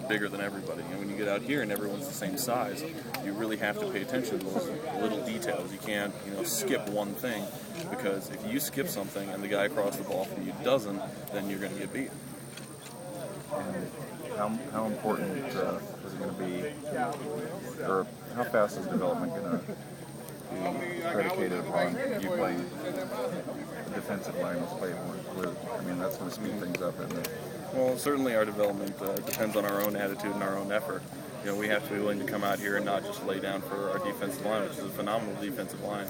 bigger than everybody. And when you get out here and everyone's the same size, you really have to pay attention to those little details. You can't, skip one thing, because if you skip something and the guy across the ball from you doesn't, then you're going to get beat. And how important is it going to be, or how fast is development going to be predicated upon you playing defensive line with play with? I mean, that's going to speed things up, isn't it? Well, certainly our development depends on our own attitude and our own effort. We have to be willing to come out here and not just lay down for our defensive line, which is a phenomenal defensive line.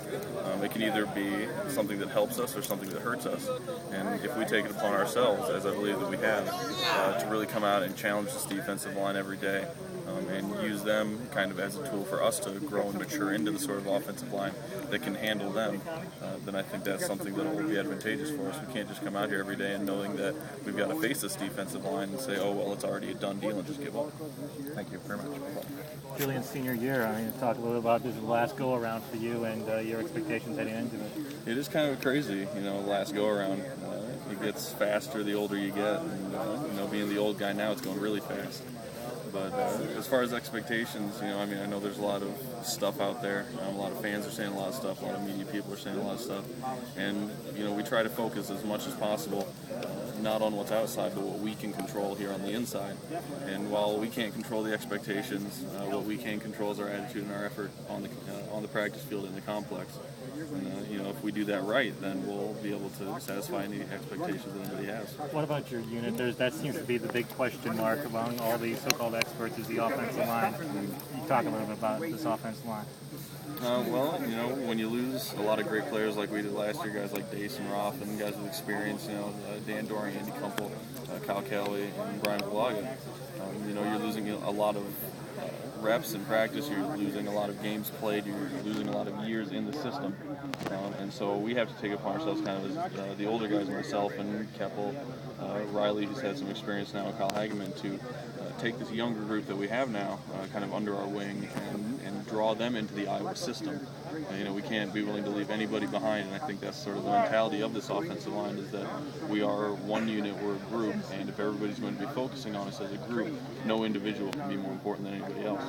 It can either be something that helps us or something that hurts us. And if we take it upon ourselves, as I believe that we have, to really come out and challenge this defensive line every day, and use them kind of as a tool for us to grow and mature into the sort of offensive line that can handle them, then I think that's something that will be advantageous for us. We can't just come out here every day and knowing that we've got to face this defensive line and say, oh, well, it's already a done deal, and just give up. Thank you very much. Julian's senior year, talk a little about this last go-around for you and your expectations heading into it. It is kind of crazy, last go-around. It gets faster the older you get, and, being the old guy now, it's going really fast. But as far as expectations, I know there's a lot of stuff out there. A lot of fans are saying a lot of stuff. A lot of media people are saying a lot of stuff. And, we try to focus as much as possible, not on what's outside, but what we can control here on the inside. And while we can't control the expectations, what we can control is our attitude and our effort on the practice field in the complex. And, if we do that right, then we'll be able to satisfy any expectations that anybody has. What about your unit? That seems to be the big question mark among all these so-called experts, is the offensive line. You talk a little bit about this offensive line. When you lose a lot of great players like we did last year, guys like Dace and Roth and guys with experience, Dan Doring, Andy Kumpel, Kyle Kelly, and Brian Vulaga, you're losing a lot of reps in practice, you're losing a lot of games played, you're losing a lot of years in the system. And so we have to take it upon ourselves, kind of as the older guys, myself and Keppel, Riley, who's had some experience now, and Kyle Hageman, to take this younger group that we have now kind of under our wing and draw them into the Iowa system. We can't be willing to leave anybody behind, and I think that's sort of the mentality of this offensive line, is that we are one unit, we're a group, and if everybody's going to be focusing on us as a group, no individual can be more important than anybody else.